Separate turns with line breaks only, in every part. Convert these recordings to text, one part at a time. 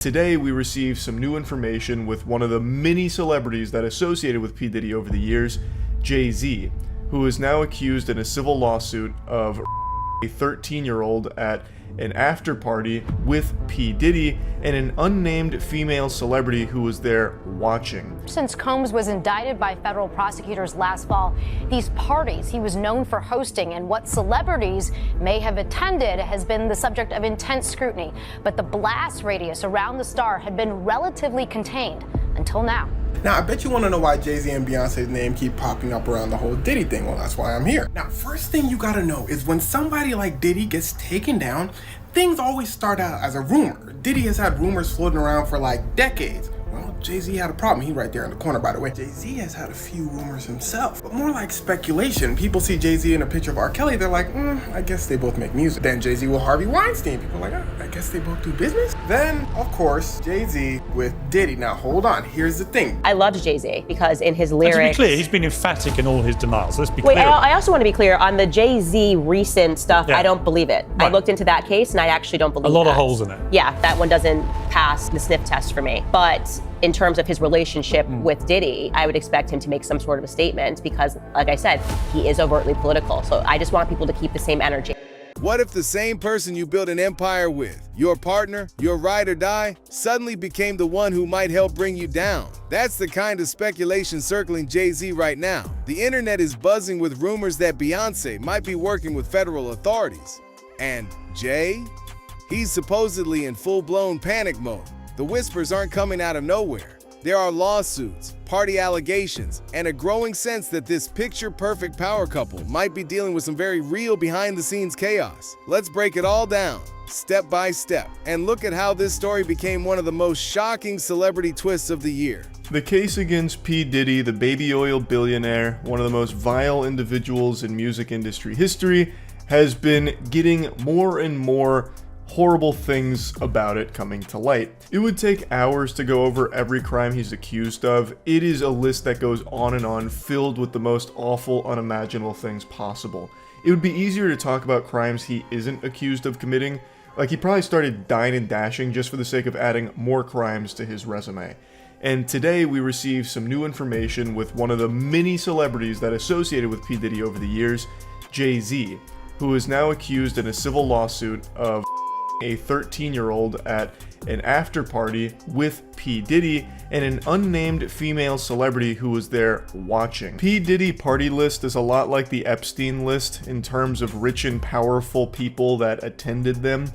Today, we received some new information with one of the many celebrities that associated with P. Diddy over the years, Jay-Z, who is now accused in a civil lawsuit of a 13-year-old at an after party with P. Diddy and an unnamed female celebrity who was there watching.
Since Combs was indicted by federal prosecutors last fall, these parties he was known for hosting and what celebrities may have attended has been the subject of intense scrutiny. But the blast radius around the star had been relatively contained until now.
Now, I bet you want to know why Jay-Z and Beyonce's name keep popping up around the whole Diddy thing. Well, that's why I'm here. Now, first thing you gotta know is when somebody like Diddy gets taken down, things always start out as a rumor. Diddy has had rumors floating around for like decades. Well, Jay-Z had a problem. He right there in the corner, by the way. Jay-Z has had a few rumors himself, but more like speculation. People see Jay-Z in a picture of R. Kelly, they're like, I guess they both make music. Then Jay-Z with Harvey Weinstein. People are like, I guess they both do business. Then, of course, Jay-Z with Diddy. Now, hold on. Here's the thing.
I loved Jay-Z because in his lyrics...
And to be clear, he's been emphatic in all his denials. Let's be
Wait,
clear.
I also want to be clear on the Jay-Z recent stuff.
Yeah.
I don't believe it.
Right.
I looked into that case and I actually don't believe
A lot
that.
of holes in it.
Yeah, that one doesn't pass the sniff test for me. But in terms of his relationship with Diddy, I would expect him to make some sort of a statement because, like I said, he is overtly political. So I just want people to keep the same energy.
What if the same person you built an empire with, your partner, your ride or die, suddenly became the one who might help bring you down? That's the kind of speculation circling Jay-Z right now. The internet is buzzing with rumors that Beyonce might be working with federal authorities. And Jay? He's supposedly in full-blown panic mode. The whispers aren't coming out of nowhere. There are lawsuits, party allegations, and a growing sense that this picture-perfect power couple might be dealing with some very real behind-the-scenes chaos. Let's break it all down, step by step, and look at how this story became one of the most shocking celebrity twists of the year.
The case against P. Diddy, the baby oil billionaire, one of the most vile individuals in music industry history, has been getting more and more horrible things about it coming to light. It would take hours to go over every crime he's accused of. It is a list that goes on and on, filled with the most awful, unimaginable things possible. It would be easier to talk about crimes he isn't accused of committing. Like, he probably started dying and dashing just for the sake of adding more crimes to his resume. And today we received some new information with one of the many celebrities that associated with P. Diddy over the years, Jay-Z, who is now accused in a civil lawsuit of a 13-year-old at an after party with P. Diddy and an unnamed female celebrity who was there watching. P. Diddy party list is a lot like the Epstein list in terms of rich and powerful people that attended them,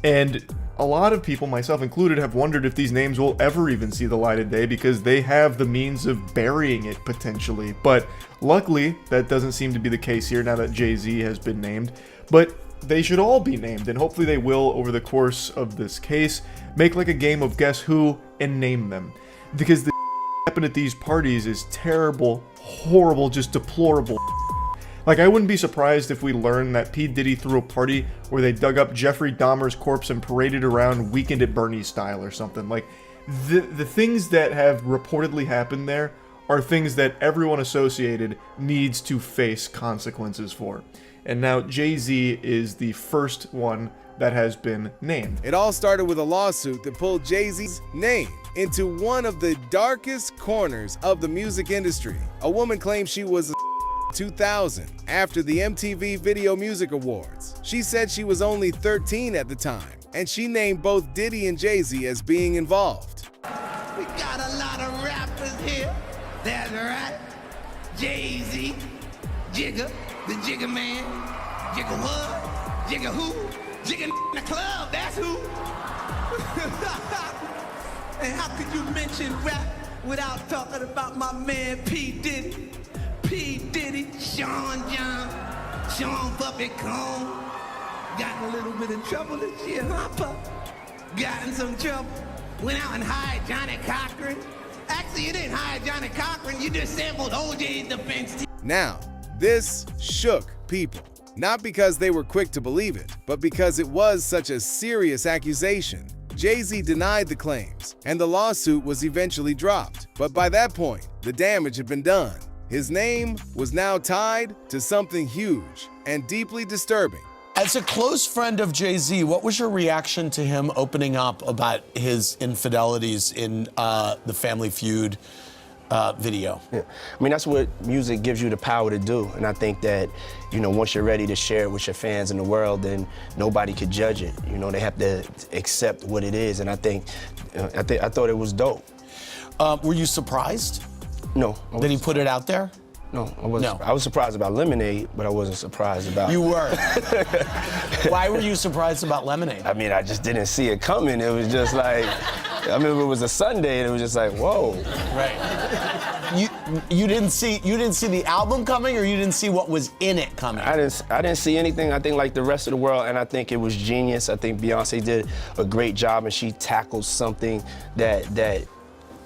and a lot of people, myself included, have wondered if these names will ever even see the light of day because they have the means of burying it potentially. But luckily, that doesn't seem to be the case here now that Jay-Z has been named. But they should all be named, and hopefully they will over the course of this case. Make like a game of guess who and name them. Because the happen at these parties is terrible, horrible, just deplorable. Like, I wouldn't be surprised if we learn that P. Diddy threw a party where they dug up Jeffrey Dahmer's corpse and paraded around Weekend at Bernie's style or something. Like, the things that have reportedly happened there are things that everyone associated needs to face consequences for. And now Jay-Z is the first one that has been named.
It all started with a lawsuit that pulled Jay-Z's name into one of the darkest corners of the music industry. A woman claimed she was 2000 after the MTV Video Music Awards. She said she was only 13 at the time, and she named both Diddy and Jay-Z as being involved.
We got a lot of rappers here. That's right. Jay-Z, Jigga, the Jigga Man, Jigga what? Jigga who? Jigga in the club, that's who. And how could you mention rap without talking about my man P. Diddy? P. Diddy, Sean John, Sean Puppet Cone. Got in a little bit of trouble this year, huh, Pup? Got in some trouble. Went out and hired Johnny Cochran. Actually, you didn't hire Johnny Cochran, you just sampled OJ's defense team.
Now, this shook people. Not because they were quick to believe it, but because it was such a serious accusation. Jay-Z denied the claims, and the lawsuit was eventually dropped. But by that point, the damage had been done. His name was now tied to something huge and deeply disturbing.
As a close friend of Jay-Z, what was your reaction to him opening up about his infidelities in the Family Feud video?
Yeah. I mean, that's what music gives you the power to do. And I think that, you know, once you're ready to share it with your fans in the world, then nobody could judge it. You know, they have to accept what it is. And I thought it was dope.
Were you surprised?
No.
That he put it out there?
No, I wasn't. I was surprised about Lemonade, but I wasn't surprised about...
You were. Why were you surprised about Lemonade?
I mean, I just didn't see it coming. It was just like, I remember it was a Sunday, and it was just like, whoa.
Right. You didn't see the album coming, or you didn't see what was in it coming?
I didn't see anything. I think like the rest of the world, and I think it was genius. I think Beyonce did a great job, and she tackled something that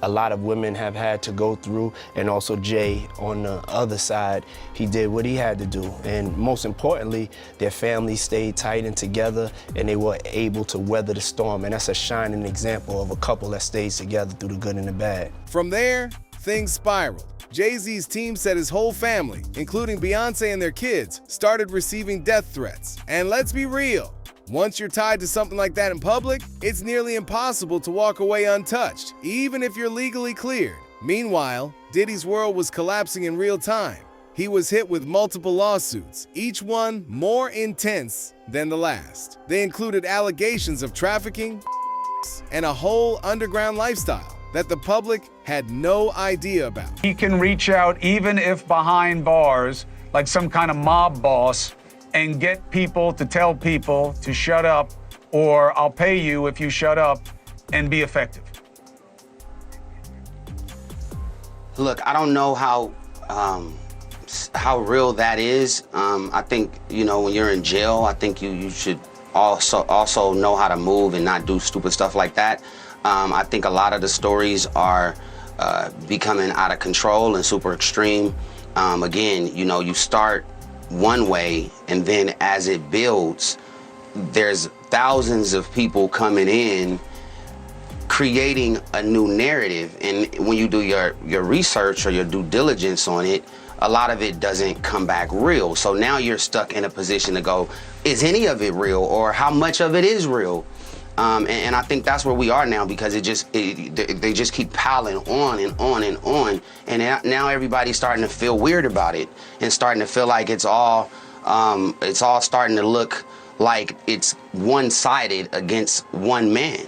a lot of women have had to go through, and also Jay on the other side, he did what he had to do. And most importantly, their family stayed tight and together, and they were able to weather the storm. And that's a shining example of a couple that stays together through the good and the bad.
From there, things spiraled. Jay-Z's team said his whole family, including Beyonce and their kids, started receiving death threats. And let's be real, once you're tied to something like that in public, it's nearly impossible to walk away untouched, even if you're legally cleared. Meanwhile, Diddy's world was collapsing in real time. He was hit with multiple lawsuits, each one more intense than the last. They included allegations of trafficking and a whole underground lifestyle that the public had no idea about.
He can reach out even if behind bars, like some kind of mob boss, and get people to tell people to shut up, or I'll pay you if you shut up, and be effective.
Look, I don't know how real that is. I think, you know, when you're in jail, I think you should also know how to move and not do stupid stuff like that. I think a lot of the stories are becoming out of control and super extreme. Again, you know, you start one way, and then as it builds, there's thousands of people coming in creating a new narrative. And when you do your research or your due diligence on it, a lot of it doesn't come back real. So now you're stuck in a position to go, is any of it real, or how much of it is real? And I think that's where we are now, because they just keep piling on and on and on, and now everybody's starting to feel weird about it and starting to feel like it's all starting to look like it's one-sided against one man,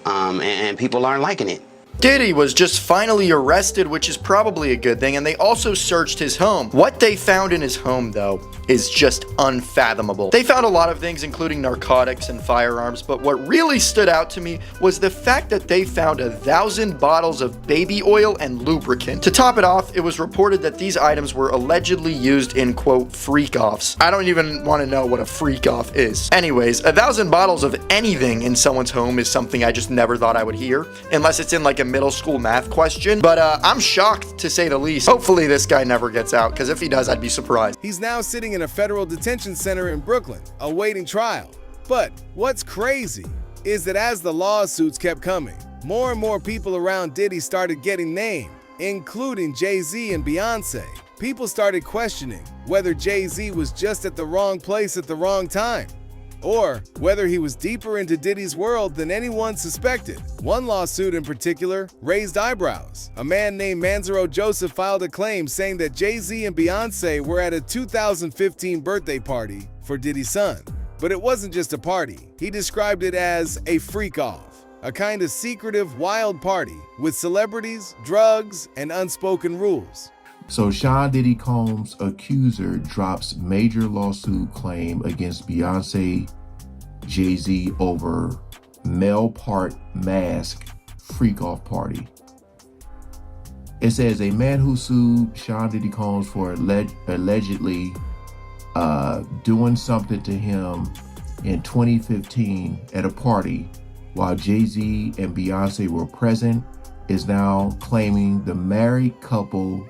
and people aren't liking it.
Diddy was just finally arrested, which is probably a good thing, and they also searched his home. What they found in his home, though, is just unfathomable. They found a lot of things, including narcotics and firearms, but what really stood out to me was the fact that they found 1,000 bottles of baby oil and lubricant. To top it off, it was reported that these items were allegedly used in, quote, freak-offs. I don't even want to know what a freak-off is. Anyways, 1,000 bottles of anything in someone's home is something I just never thought I would hear, unless it's in like a middle school math question, but I'm shocked to say the least. Hopefully this guy never gets out, because if he does, I'd be surprised.
He's now sitting in a federal detention center in Brooklyn, awaiting trial. But what's crazy is that as the lawsuits kept coming, more and more people around Diddy started getting named, including Jay-Z and Beyonce. People started questioning whether Jay-Z was just at the wrong place at the wrong time, or whether he was deeper into Diddy's world than anyone suspected. One lawsuit in particular raised eyebrows. A man named Manzaro Joseph filed a claim saying that Jay-Z and Beyonce were at a 2015 birthday party for Diddy's son. But it wasn't just a party. He described it as a freak-off, a kind of secretive, wild party with celebrities, drugs, and unspoken rules.
So Sean Diddy Combs' accuser drops major lawsuit claim against Beyonce, Jay-Z over male part mask freak-off party. It says a man who sued Sean Diddy Combs for allegedly doing something to him in 2015 at a party while Jay-Z and Beyonce were present is now claiming the married couple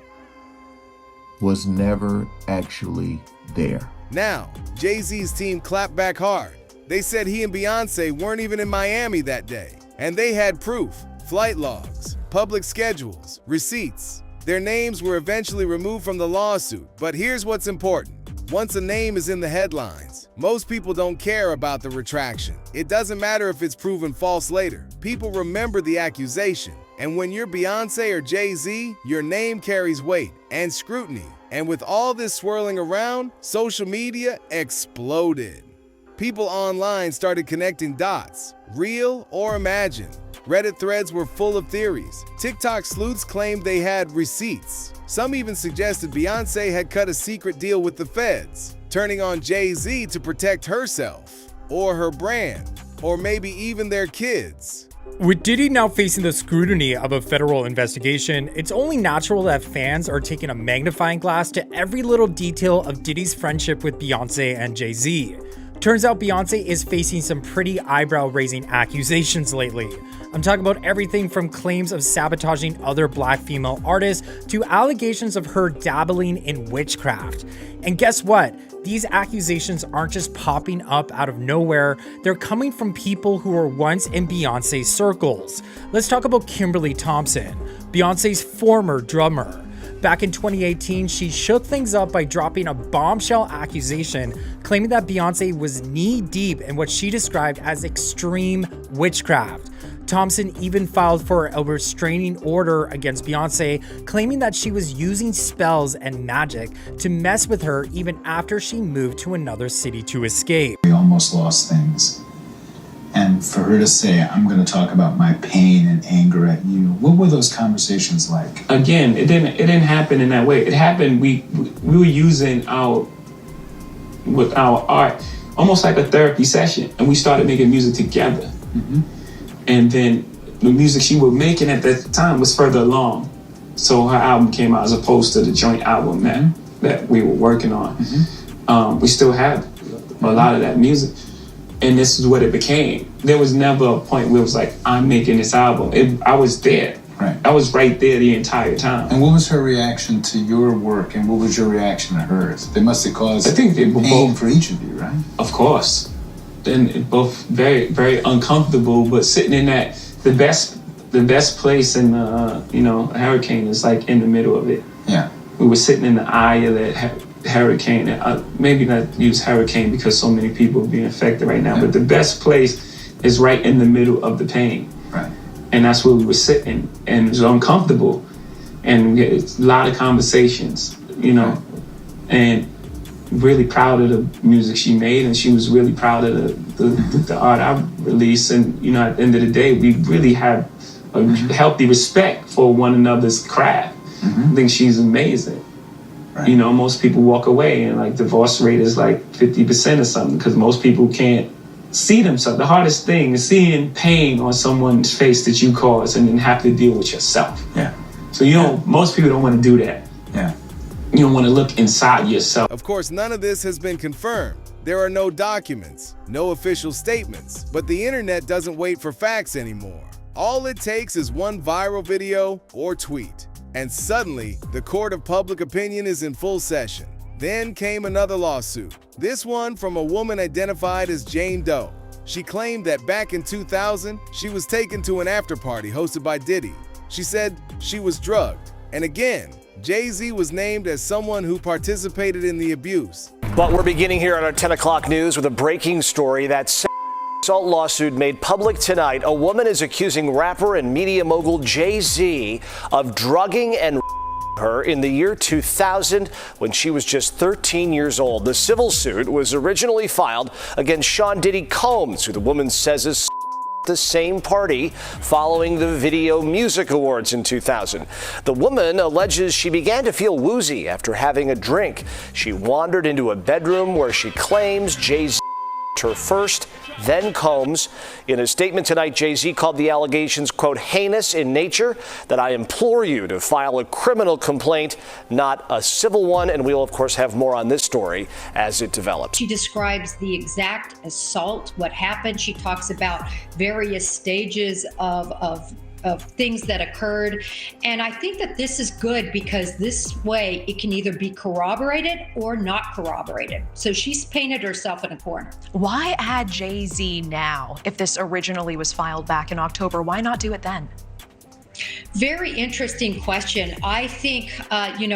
was never actually there.
Now, Jay-Z's team clapped back hard. They said he and Beyonce weren't even in Miami that day, and they had proof, flight logs, public schedules, receipts. Their names were eventually removed from the lawsuit, but here's what's important. Once a name is in the headlines, most people don't care about the retraction. It doesn't matter if it's proven false later. People remember the accusation. And when you're Beyonce or Jay-Z, your name carries weight and scrutiny. And with all this swirling around, social media exploded. People online started connecting dots, real or imagined. Reddit threads were full of theories. TikTok sleuths claimed they had receipts. Some even suggested Beyonce had cut a secret deal with the feds, turning on Jay-Z to protect herself, or her brand, or maybe even their kids.
With Diddy now facing the scrutiny of a federal investigation, it's only natural that fans are taking a magnifying glass to every little detail of Diddy's friendship with Beyonce and Jay-Z. Turns out Beyonce is facing some pretty eyebrow-raising accusations lately. I'm talking about everything from claims of sabotaging other black female artists to allegations of her dabbling in witchcraft. And guess what? These accusations aren't just popping up out of nowhere, they're coming from people who were once in Beyonce's circles. Let's talk about Kimberly Thompson, Beyonce's former drummer. Back in 2018, she shook things up by dropping a bombshell accusation claiming that Beyonce was knee-deep in what she described as extreme witchcraft. Thompson even filed for a restraining order against Beyonce, claiming that she was using spells and magic to mess with her even after she moved to another city to escape.
We almost lost things. And for her to say, I'm going to talk about my pain and anger at you, what were those conversations like?
Again, it didn't happen in that way. It happened, we were using our art almost like a therapy session, and we started making music together.
Mm-hmm.
And then the music she was making at that time was further along. So her album came out as opposed to the joint album that we were working on.
Mm-hmm.
We still have a lot of that music. And this is what it became. There was never a point where it was like, I'm making this album. I was there.
Right.
I was right there the entire time.
And what was her reaction to your work, and what was your reaction to hers? They must have caused
I think they were
pain
both,
for each of you, right?
Of course. And both very, very uncomfortable, but sitting in that, the best place in the, hurricane is like in the middle of it.
Yeah.
We were sitting in the eye of that hurricane. Maybe not use hurricane because so many people are being affected right now, but the best place is right in the middle of the pain.
Right.
And that's where we were sitting, and it was uncomfortable. And we had a lot of conversations, and really proud of the music she made, and she was really proud of the art I released. And at the end of the day, we really have a healthy respect for one another's craft. I think she's amazing.
Right.
Most people walk away and like divorce rate is like 50% or something because most people can't see themselves. The hardest thing is seeing pain on someone's face that you caused and then have to deal with yourself.
Yeah.
So most people don't want to do that.
Yeah.
You don't want to look inside yourself.
Of course, none of this has been confirmed. There are no documents, no official statements, but the internet doesn't wait for facts anymore. All it takes is one viral video or tweet, and suddenly the court of public opinion is in full session. Then came another lawsuit, this one from a woman identified as Jane Doe. She claimed that back in 2000, she was taken to an after-party hosted by Diddy. She said she was drugged. And again, Jay-Z was named as someone who participated in the abuse.
But we're beginning here on our 10 o'clock news with a breaking story. That assault lawsuit made public tonight. A woman is accusing rapper and media mogul Jay-Z of drugging and her in the year 2000 when she was just 13 years old. The civil suit was originally filed against Sean Diddy Combs, who the woman says is the same party following the Video Music Awards in 2000. The woman alleges she began to feel woozy after having a drink. She wandered into a bedroom where she claims Jay-Z her first, then Combs. In a statement tonight, Jay-Z called the allegations, quote, heinous in nature, that I implore you to file a criminal complaint, not a civil one. And we'll, of course, have more on this story as it develops.
She describes the exact assault, what happened. She talks about various stages of things that occurred. And I think that this is good because this way it can either be corroborated or not corroborated. So she's painted herself in a corner.
Why add Jay-Z now if this originally was filed back in October? Why not do it then?
Very interesting question. I think,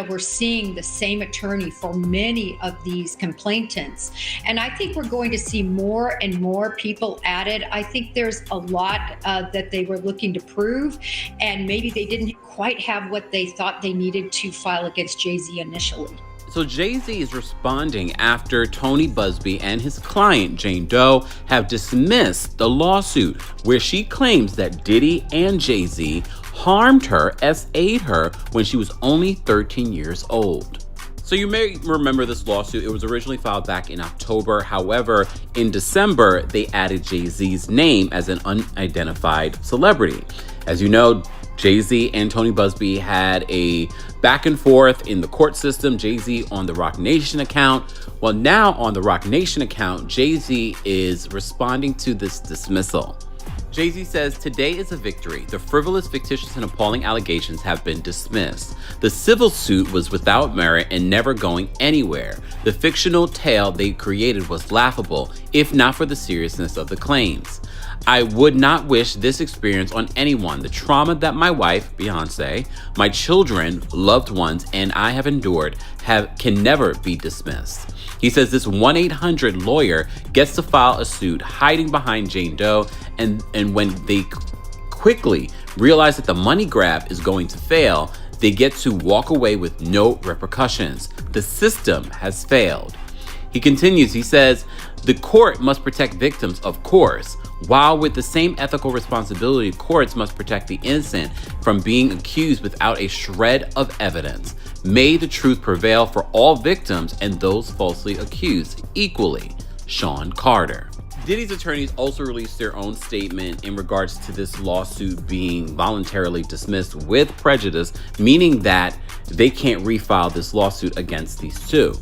we're seeing the same attorney for many of these complainants. And I think we're going to see more and more people added. I think there's a lot that they were looking to prove, and maybe they didn't quite have what they thought they needed to file against Jay-Z initially.
So Jay-Z is responding after Tony Busby and his client, Jane Doe, have dismissed the lawsuit where she claims that Diddy and Jay-Z harmed her, SA'd her, when she was only 13 years old. So you may remember this lawsuit. It was originally filed back in October. However, in December, they added Jay-Z's name as an unidentified celebrity. As you know, Jay-Z and Tony Busby had a back and forth in the court system, Jay-Z on the Roc Nation account. Well, now on the Roc Nation account, Jay-Z is responding to this dismissal. Jay-Z says, "Today is a victory. The frivolous, fictitious, and appalling allegations have been dismissed. The civil suit was without merit and never going anywhere. The fictional tale they created was laughable, if not for the seriousness of the claims. I would not wish this experience on anyone. The trauma that my wife, Beyonce, my children, loved ones, and I have endured can never be dismissed." He says this 1-800 lawyer gets to file a suit hiding behind Jane Doe, and when they quickly realize that the money grab is going to fail, they get to walk away with no repercussions. The system has failed. He continues, he says, "The court must protect victims, of course, while with the same ethical responsibility, courts must protect the innocent from being accused without a shred of evidence. May the truth prevail for all victims and those falsely accused equally. Sean Carter." Diddy's attorneys also released their own statement in regards to this lawsuit being voluntarily dismissed with prejudice, meaning that they can't refile this lawsuit against these two.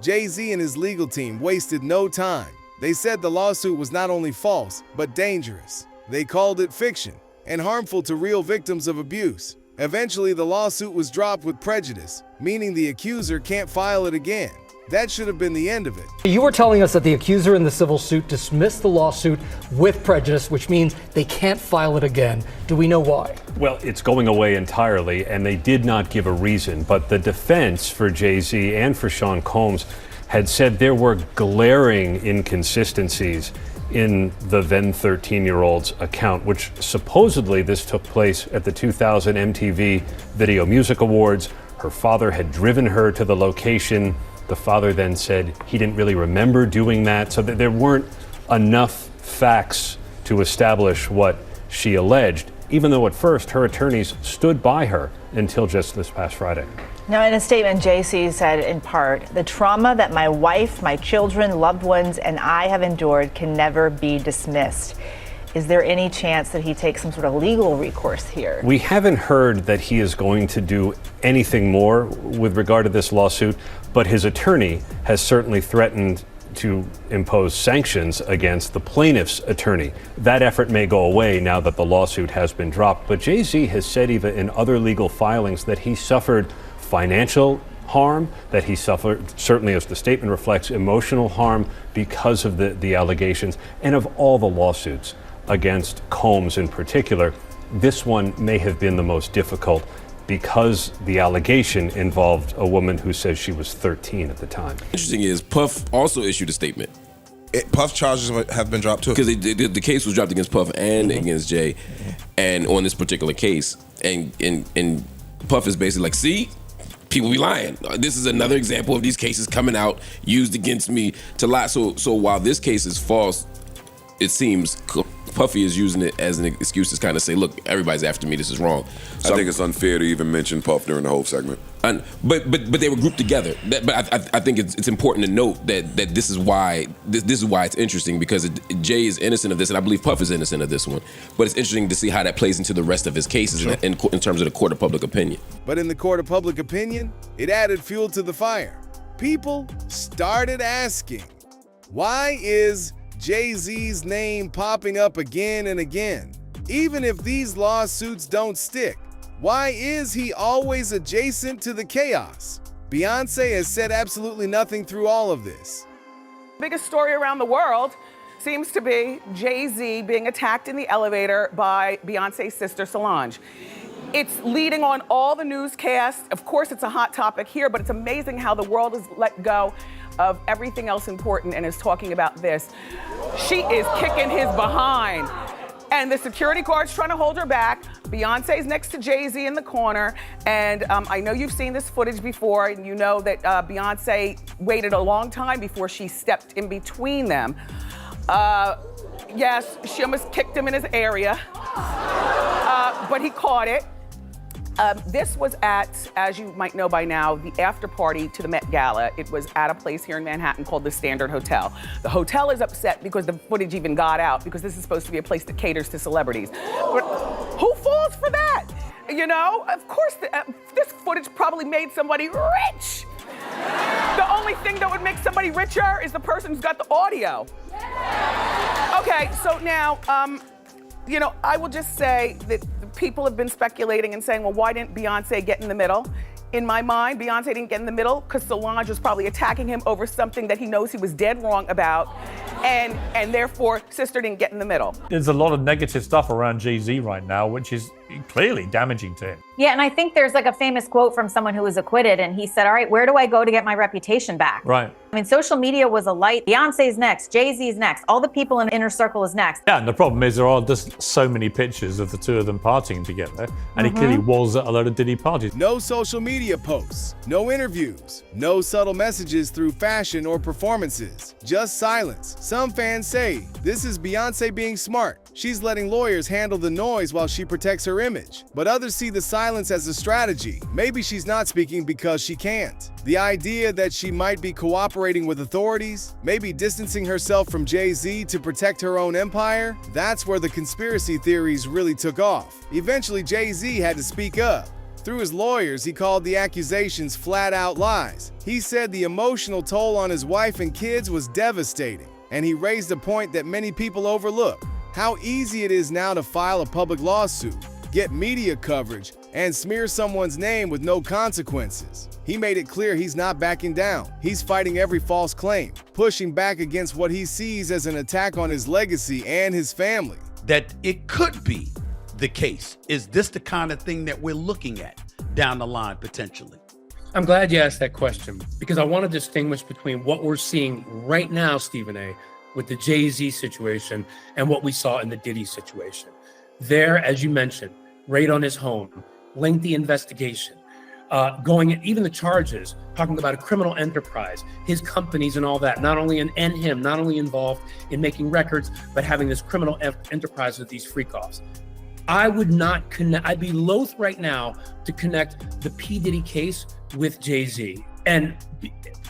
Jay-Z and his legal team wasted no time. They said the lawsuit was not only false, but dangerous. They called it fiction and harmful to real victims of abuse. Eventually, the lawsuit was dropped with prejudice, meaning the accuser can't file it again. That should have been the end of it.
You were telling us that the accuser in the civil suit dismissed the lawsuit with prejudice, which means they can't file it again. Do we know why?
Well, it's going away entirely, and they did not give a reason. But the defense for Jay-Z and for Sean Combs had said there were glaring inconsistencies in the then 13-year-old's account, which supposedly this took place at the 2000 MTV Video Music Awards. Her father had driven her to the location. The father then said he didn't really remember doing that, so that there weren't enough facts to establish what she alleged, even though at first her attorneys stood by her until just this past Friday.
Now, in a statement, Jay-Z said in part, "The trauma that my wife, my children, loved ones, and I have endured can never be dismissed." Is there any chance that he takes some sort of legal recourse here?
We haven't heard that he is going to do anything more with regard to this lawsuit, but his attorney has certainly threatened to impose sanctions against the plaintiff's attorney. That effort may go away now that the lawsuit has been dropped, but Jay-Z has said even in other legal filings that he suffered financial harm, that he suffered, certainly as the statement reflects, emotional harm because of the allegations, and of all the lawsuits against Combs in particular, this one may have been the most difficult because the allegation involved a woman who says she was 13 at the time.
Interesting is Puff also issued a statement.
Puff charges have been dropped too.
Because the case was dropped against Puff and against Jay, and on this particular case, and Puff is basically like, see, people be lying. This is another example of these cases coming out used against me to lie. So while this case is false, it seems Puffy is using it as an excuse to kind of say, look, everybody's after me, this is wrong. So
I think it's unfair to even mention Puff during the whole segment.
But they were grouped together. I think it's important to note that this is why it's interesting, because Jay is innocent of this, and I believe Puff is innocent of this one. But it's interesting to see how that plays into the rest of his cases in terms of the court of public opinion.
But in the court of public opinion, it added fuel to the fire. People started asking, why is Jay-Z's name popping up again and again? Even if these lawsuits don't stick, why is he always adjacent to the chaos? Beyonce has said absolutely nothing through all of this.
Biggest story around the world,
seems to be Jay-Z being attacked in the elevator by Beyonce's sister Solange. It's leading on all the newscasts. Of course, it's a hot topic here, but it's amazing how the world has let go of everything else important and is talking about this. She is kicking his behind. And the security guard's trying to hold her back. Beyonce's next to Jay-Z in the corner. And I know you've seen this footage before, and you know that Beyonce waited a long time before she stepped in between them. Yes, she almost kicked him in his area, but he caught it. This was at, as you might know by now, the after party to the Met Gala. It was at a place here in Manhattan called the Standard Hotel. The hotel is upset because the footage even got out, because this is supposed to be a place that caters to celebrities. But who falls for that? You know, of course, this footage probably made somebody rich. The only thing that would make somebody richer is the person who's got the audio. Okay, so now, you know, I will just say that people have been speculating and saying, well, why didn't Beyonce get in the middle? In my mind, Beyonce didn't get in the middle because Solange was probably attacking him over something that he knows he was dead wrong about, and therefore, sister didn't get in the middle.
There's a lot of negative stuff around Jay-Z right now, which is clearly damaging to him.
Yeah, and I think there's like a famous quote from someone who was acquitted, and he said, all right, where do I go to get my reputation back?
Right.
I mean, social media was a light. Beyonce's next, Jay-Z's next, all the people in the inner circle is next.
Yeah, and the problem is there are just so many pictures of the two of them partying together, and he clearly was at a lot of Diddy parties.
No social media posts, no interviews, no subtle messages through fashion or performances, just silence. Some fans say this is Beyonce being smart. She's letting lawyers handle the noise while she protects her image. But others see the silence as a strategy. Maybe she's not speaking because she can't. The idea that she might be cooperating with authorities, maybe distancing herself from Jay-Z to protect her own empire, that's where the conspiracy theories really took off. Eventually, Jay-Z had to speak up. Through his lawyers, he called the accusations flat-out lies. He said the emotional toll on his wife and kids was devastating, and he raised a point that many people overlook: how easy it is now to file a public lawsuit, get media coverage, and smear someone's name with no consequences. He made it clear he's not backing down. He's fighting every false claim, pushing back against what he sees as an attack on his legacy and his family.
That it could be the case. Is this the kind of thing that we're looking at down the line potentially?
I'm glad you asked that question, because I want to distinguish between what we're seeing right now, Stephen A., with the Jay-Z situation and what we saw in the Diddy situation. There, as you mentioned, raid on his home, lengthy investigation, even the charges, talking about a criminal enterprise, his companies and all that, not only involved in making records, but having this criminal enterprise with these freak-offs. I would not connect, I'd be loath right now to connect the P. Diddy case with Jay-Z. And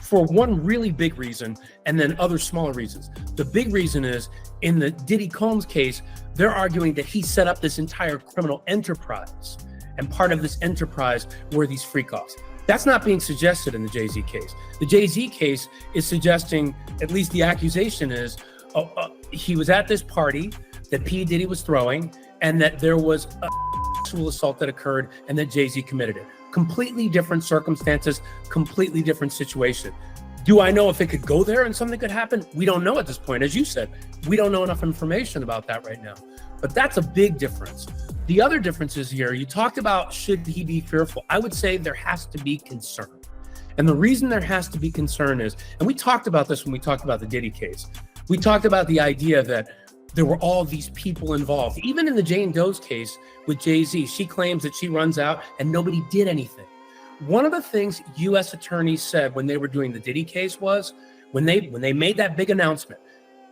for one really big reason, and then other smaller reasons. The big reason is, in the Diddy Combs case, they're arguing that he set up this entire criminal enterprise, and part of this enterprise were these freak-offs. That's not being suggested in the Jay-Z case. The Jay-Z case is suggesting, at least the accusation is, he was at this party that P. Diddy was throwing, and that there was a sexual assault that occurred, and that Jay-Z committed it. Completely different circumstances, completely different situation. Do I know if it could go there and something could happen? We don't know at this point. As you said, we don't know enough information about that right now. But that's a big difference. The other difference is here, you talked about should he be fearful? I would say there has to be concern. And the reason there has to be concern is, and we talked about this when we talked about the Diddy case, we talked about the idea that there were all these people involved. Even in the Jane Doe's case with Jay-Z, she claims that she runs out and nobody did anything. One of the things U.S. attorneys said when they were doing the Diddy case was, when they made that big announcement,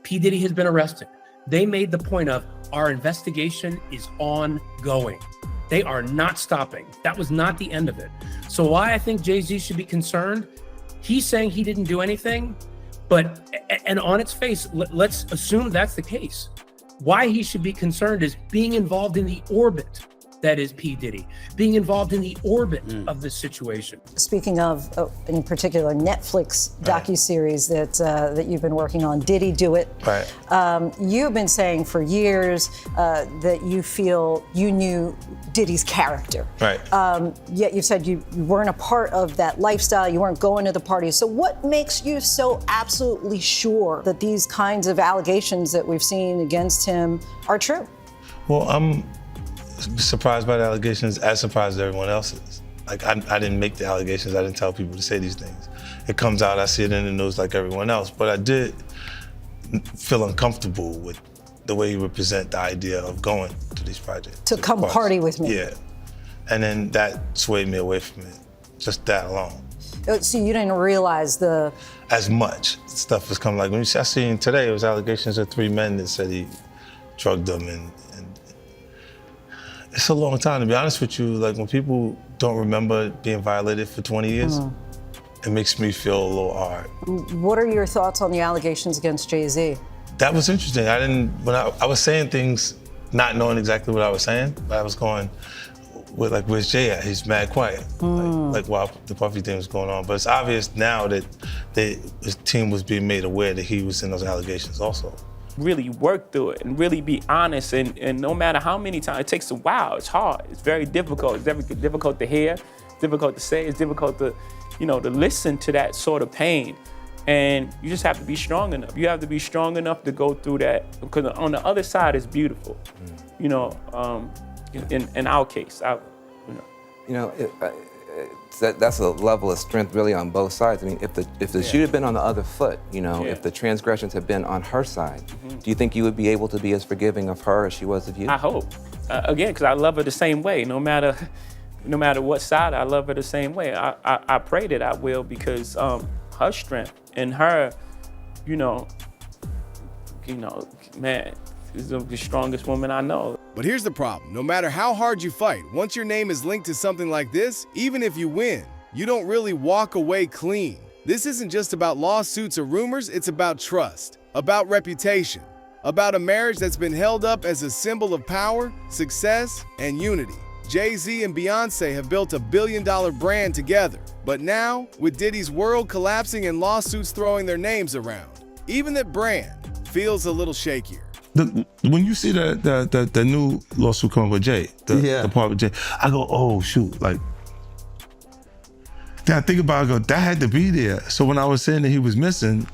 P. Diddy has been arrested, they made the point of, our investigation is ongoing. They are not stopping. That was not the end of it. So why I think Jay-Z should be concerned, he's saying he didn't do anything, and on its face, let's assume that's the case. Why he should be concerned is being involved in the orbit that is P. Diddy, being involved in the orbit of this situation.
Speaking of, in particular, Netflix docuseries that you've been working on, Diddy Do It.
Right.
You've been saying for years that you feel you knew Diddy's character.
Right.
Yet you said you weren't a part of that lifestyle, you weren't going to the parties. So what makes you so absolutely sure that these kinds of allegations that we've seen against him are true?
Well, I'm surprised by the allegations, as surprised as everyone else is. Like, I didn't make the allegations, I didn't tell people to say these things. It comes out, I see it in the news like everyone else, but I did feel uncomfortable with the way you would present the idea of going to these projects.
To come party with me.
Yeah. And then that swayed me away from it, just that alone.
So you didn't realize
as much stuff was coming. Like when I seen today, it was allegations of 3 men that said he drugged them, and it's a long time, to be honest with you. Like when people don't remember being violated for 20 years, it makes me feel a little hard.
What are your thoughts on the allegations against Jay-Z?
That was interesting. When I was saying things, not knowing exactly what I was saying, but I was going with like, where's Jay at? He's mad quiet. Like while the Puffy thing was going on. But it's obvious now that his team was being made aware that he was in those allegations also.
Really work through it and really be honest, and no matter how many times, it takes a while, it's hard, it's very difficult. It's very difficult to hear, it's difficult to say, it's difficult to, to listen to that sort of pain. And you just have to be strong enough. You have to be strong enough to go through that, because on the other side it's beautiful. In our case,
that's a level of strength really on both sides. I mean, if the shoe had been on the other foot, if the transgressions had been on her side, do you think you would be able to be as forgiving of her as she was of you?
I hope. Again, because I love her the same way. No matter what side, I love her the same way. I pray that I will, because her strength and her, man, is the strongest woman I know.
But here's the problem. No matter how hard you fight, once your name is linked to something like this, even if you win, you don't really walk away clean. This isn't just about lawsuits or rumors, it's about trust, about reputation, about a marriage that's been held up as a symbol of power, success, and unity. Jay-Z and Beyonce have built a billion-dollar brand together. But now, with Diddy's world collapsing and lawsuits throwing their names around, even that brand feels a little shakier.
When you see the new lawsuit coming with Jay, the part with Jay, I go, oh shoot, like, then I think about it, I go, that had to be there. So when I was saying that he was missing,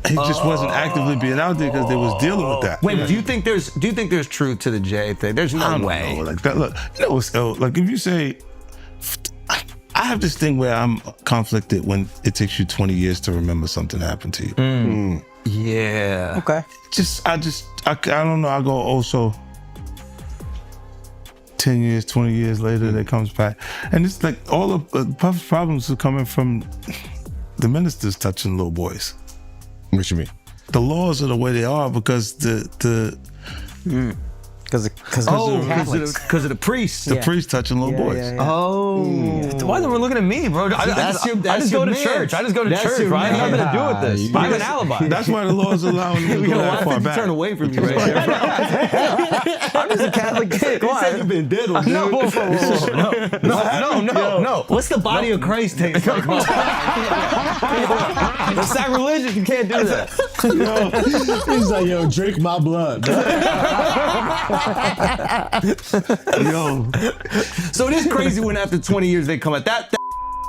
he just wasn't actively being out there because they was dealing with that.
Wait, do you think there's truth to the Jay thing? There's no way.
Know, like that. Look, like if you say, I have this thing where I'm conflicted when it takes you 20 years to remember something happened to you.
Yeah.
Okay. I don't know. I go, oh, so 10 years, 20 years later, that comes back. And it's like all of Puff's problems are coming from the ministers touching little boys.
What you mean?
The laws are the way they are because
Because of the priests.
The priests touching little boys.
Oh. Why are we looking at me, bro? I just go to church. I just go to church, right? Nothing to do with this. I have an alibi.
That's why the law is allowing you to go that far back.
Turn away from you right there. I'm just a Catholic kid. Go on. You've been dead with No. What's the body of Christ taste like? It's sacrilegious. You can't do that.
He's like, yo, drink my blood.
So it is crazy when after 20 years they come at that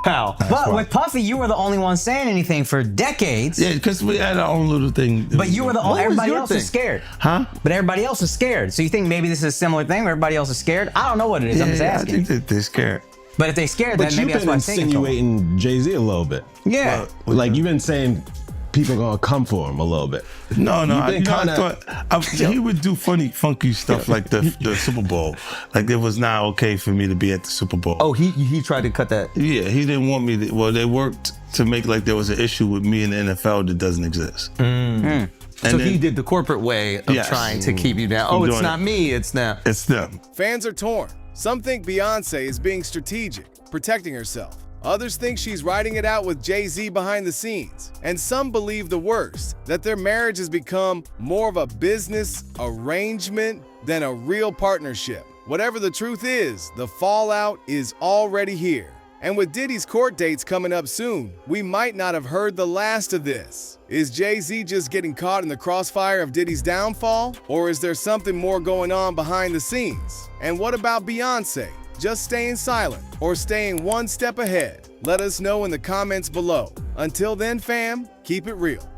pal.
But with Puffy, you were the only one saying anything for decades.
Yeah, because we had our own little thing.
But you were the only. Everybody else is scared.
Huh?
But everybody else is scared. So you think maybe this is a similar thing where everybody else is scared? I don't know what it is. I'm just asking.
I think that they're scared.
But if they're scared, then maybe that's what I'm saying.
But you've been insinuating Jay-Z a little bit.
Yeah.
Like you've been saying people gonna come for him a little bit.
No, I thought he would do funky stuff like the Super Bowl. Like it was not okay for me to be at the Super Bowl.
Oh, he tried to cut that.
Yeah, he didn't want me to. Well, they worked to make like there was an issue with me in the NFL that doesn't exist.
So he did the corporate way of trying to keep you down. Oh, it's not me, it's them.
It's them.
Fans are torn. Some think Beyonce is being strategic, protecting herself. Others think she's riding it out with Jay-Z behind the scenes. And some believe the worst, that their marriage has become more of a business arrangement than a real partnership. Whatever the truth is, the fallout is already here. And with Diddy's court dates coming up soon, we might not have heard the last of this. Is Jay-Z just getting caught in the crossfire of Diddy's downfall? Or is there something more going on behind the scenes? And what about Beyonce? Just staying silent or staying one step ahead? Let us know in the comments below. Until then, fam, keep it real.